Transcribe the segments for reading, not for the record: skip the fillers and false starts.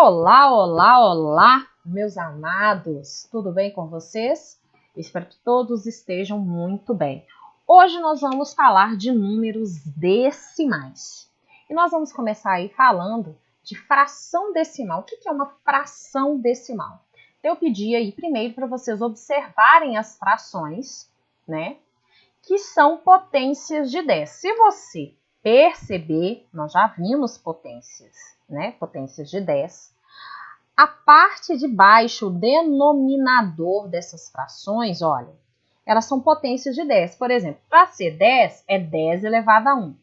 Olá, olá, olá, meus amados! Tudo bem com vocês? Espero que todos estejam muito bem. Hoje nós vamos falar de números decimais. E nós vamos começar aí falando de fração decimal. O que é uma fração decimal? Então, eu pedi aí primeiro para vocês observarem as frações, né? Que são potências de 10. Se você perceber, nós já vimos potências, né? Potências de 10. A parte de baixo, o denominador dessas frações, olha, elas são potências de 10. Por exemplo, para ser 10 é 10 elevado a 1.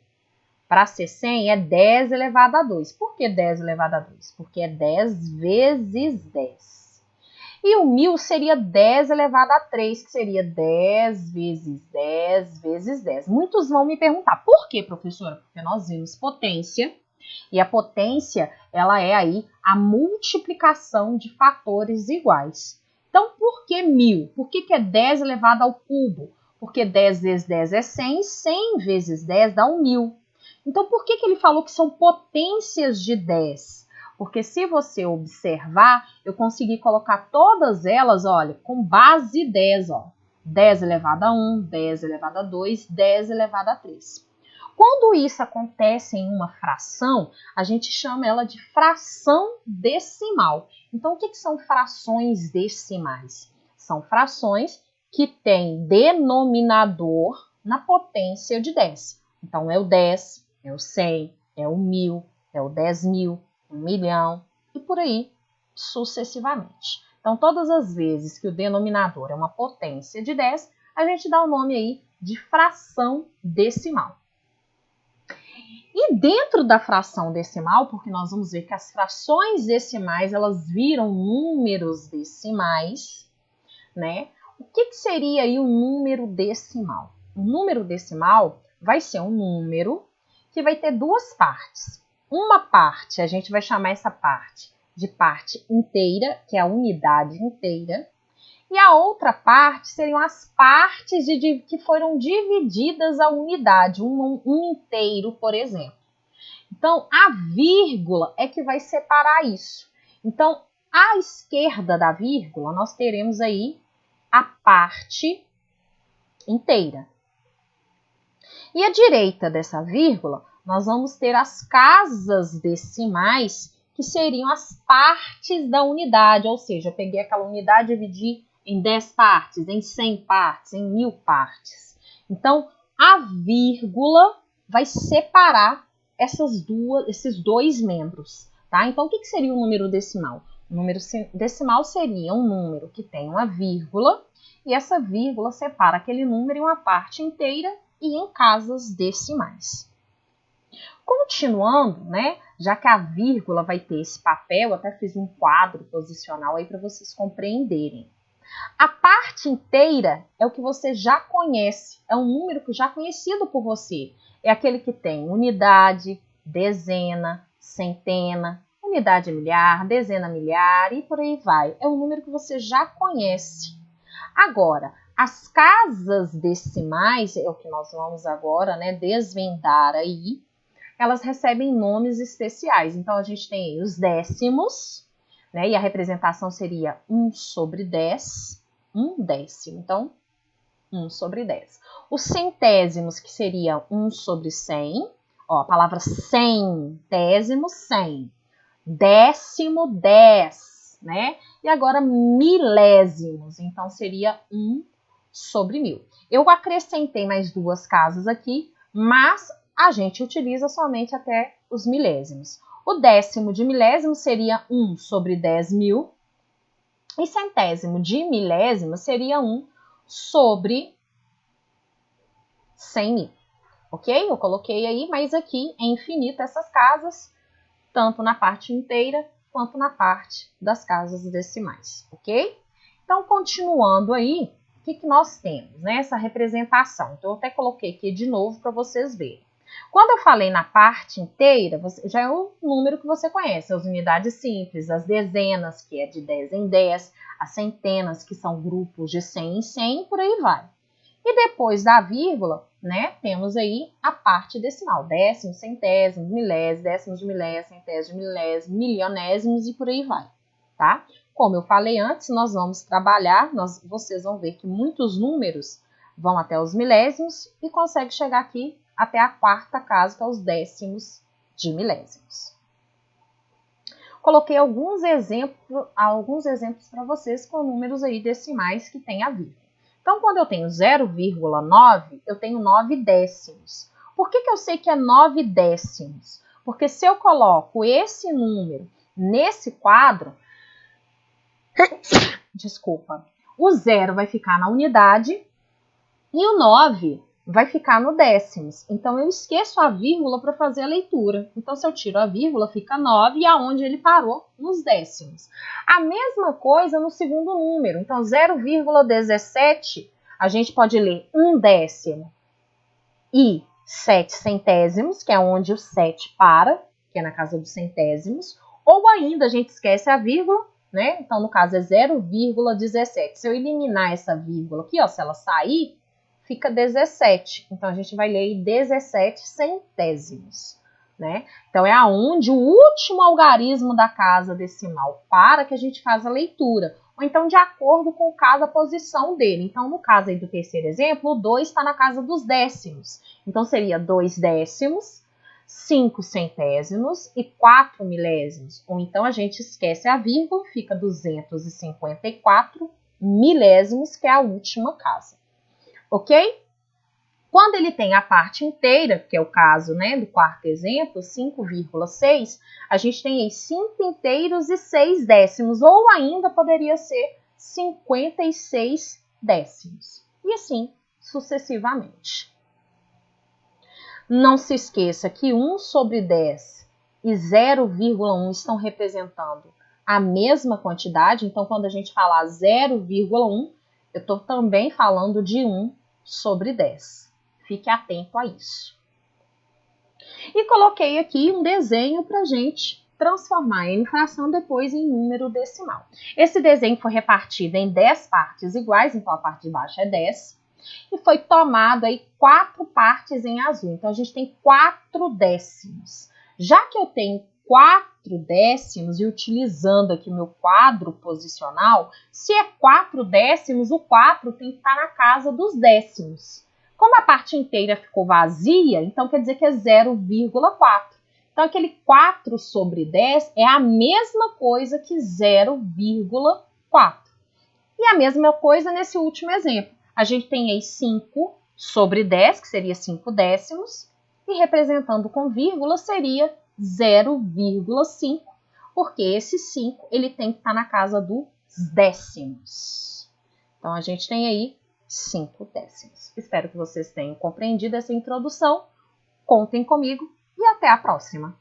Para ser 100 é 10 elevado a 2. Por que 10 elevado a 2? Porque é 10 vezes 10. E o 1000 seria 10 elevado a 3, que seria 10 vezes 10 vezes 10. Muitos vão me perguntar, por que, professora? Porque nós vimos potência, e a potência, ela é aí a multiplicação de fatores iguais. Então, por que 1000? Por que é 10 elevado ao cubo? Porque 10 vezes 10 é 100, 100 vezes 10 dá 1000. Então, por que ele falou que são potências de 10? Porque se você observar, eu consegui colocar todas elas, olha, com base 10, ó. 10 elevado a 1, 10 elevado a 2, 10 elevado a 3. Quando isso acontece em uma fração, a gente chama ela de fração decimal. Então, o que são frações decimais? São frações que têm denominador na potência de 10. Então, é o 10, é o 100, é o 1000, é o 10.000, 1 milhão e por aí sucessivamente. Então, todas as vezes que o denominador é uma potência de 10, a gente dá o nome aí de fração decimal. E dentro da fração decimal, porque nós vamos ver que as frações decimais, elas viram números decimais, né? O que seria aí um número decimal? Um número decimal vai ser um número que vai ter duas partes. Uma parte, a gente vai chamar essa parte de parte inteira, que é a unidade inteira. E a outra parte seriam as partes que foram divididas a unidade, um inteiro, por exemplo. Então, a vírgula é que vai separar isso. Então, à esquerda da vírgula, nós teremos aí a parte inteira. E à direita dessa vírgula, nós vamos ter as casas decimais, que seriam as partes da unidade, ou seja, eu peguei aquela unidade e dividi em 10 partes, em 100 partes, em 1000 partes. Então, a vírgula vai separar esses dois membros, tá? Então, o que seria o número decimal? O número decimal seria um número que tem uma vírgula, e essa vírgula separa aquele número em uma parte inteira e em casas decimais. Continuando, né, já que a vírgula vai ter esse papel, eu até fiz um quadro posicional aí para vocês compreenderem. A parte inteira é o que você já conhece, é um número que já é conhecido por você. É aquele que tem unidade, dezena, centena, unidade milhar, dezena milhar e por aí vai. É um número que você já conhece. Agora, as casas decimais, é o que nós vamos agora, né, desvendar aí, elas recebem nomes especiais. Então, a gente tem aí os décimos, né, e a representação seria 1 sobre 10, 1 décimo. Então, 1 sobre 10. Os centésimos, que seria 1 sobre 100. Ó, a palavra centésimo, 100. Décimo, 10, né? E agora milésimos, então seria 1 sobre 1000. Eu acrescentei mais duas casas aqui, mas a gente utiliza somente até os milésimos. O décimo de milésimo seria 1 sobre 10.000. E centésimo de milésimo seria 1 sobre 100.000. Ok? Eu coloquei aí, mas aqui é infinito essas casas, tanto na parte inteira quanto na parte das casas decimais, ok? Então, continuando aí, o que nós temos, né? Essa representação. Então, eu até coloquei aqui de novo para vocês verem. Quando eu falei na parte inteira, já é o número que você conhece, as unidades simples, as dezenas, que é de 10 em 10, as centenas, que são grupos de 100 em 100, por aí vai. E depois da vírgula, né, temos aí a parte decimal, décimos, centésimos, milésimos, décimos de milésimo, centésimos de milésimo, milionésimos e por aí vai, tá? Como eu falei antes, nós vamos trabalhar, vocês vão ver que muitos números vão até os milésimos e consegue chegar aqui até a quarta casa, que é os décimos de milésimos. Coloquei alguns exemplos para vocês com números aí decimais que tem a vírgula. Então, quando eu tenho 0,9, eu tenho 9 décimos. Por que eu sei que é 9 décimos? Porque se eu coloco esse número nesse quadro, desculpa, o 0 vai ficar na unidade e o 9 vai ficar no décimos. Então, eu esqueço a vírgula para fazer a leitura. Então, se eu tiro a vírgula, fica 9 e aonde ele parou? Nos décimos. A mesma coisa no segundo número. Então, 0,17, a gente pode ler 1 décimo e 7 centésimos, que é onde o 7 para, que é na casa dos centésimos. Ou ainda, a gente esquece a vírgula, né? Então, no caso, é 0,17. Se eu eliminar essa vírgula aqui, ó, se ela sair, fica 17. Então, a gente vai ler 17 centésimos, né? Então, é aonde o último algarismo da casa decimal para que a gente faz a leitura. Ou então, de acordo com cada posição dele. Então, no caso aí do terceiro exemplo, o 2 está na casa dos décimos. Então, seria 2 décimos, 5 centésimos e 4 milésimos. Ou então, a gente esquece a vírgula, fica 254 milésimos, que é a última casa. Ok? Quando ele tem a parte inteira, que é o caso, né, do quarto exemplo, 5,6, a gente tem aí 5 inteiros e 6 décimos, ou ainda poderia ser 56 décimos. E assim sucessivamente. Não se esqueça que 1 sobre 10 e 0,1 estão representando a mesma quantidade, então quando a gente falar 0,1, eu estou também falando de 1 sobre 10. Fique atento a isso. E coloquei aqui um desenho para a gente transformar em fração depois em número decimal. Esse desenho foi repartido em 10 partes iguais, então a parte de baixo é 10. E foi tomado aí 4 partes em azul. Então, a gente tem 4 décimos. Já que eu tenho 4 décimos e utilizando aqui meu quadro posicional, se é 4 décimos, o 4 tem que estar na casa dos décimos. Como a parte inteira ficou vazia, então quer dizer que é 0,4. Então, aquele 4 sobre 10 é a mesma coisa que 0,4. E a mesma coisa nesse último exemplo. A gente tem aí 5 sobre 10, que seria 5 décimos, e representando com vírgula seria 0,5, porque esse 5 ele tem que estar na casa dos décimos. Então, a gente tem aí 5 décimos. Espero que vocês tenham compreendido essa introdução. Contem comigo e até a próxima!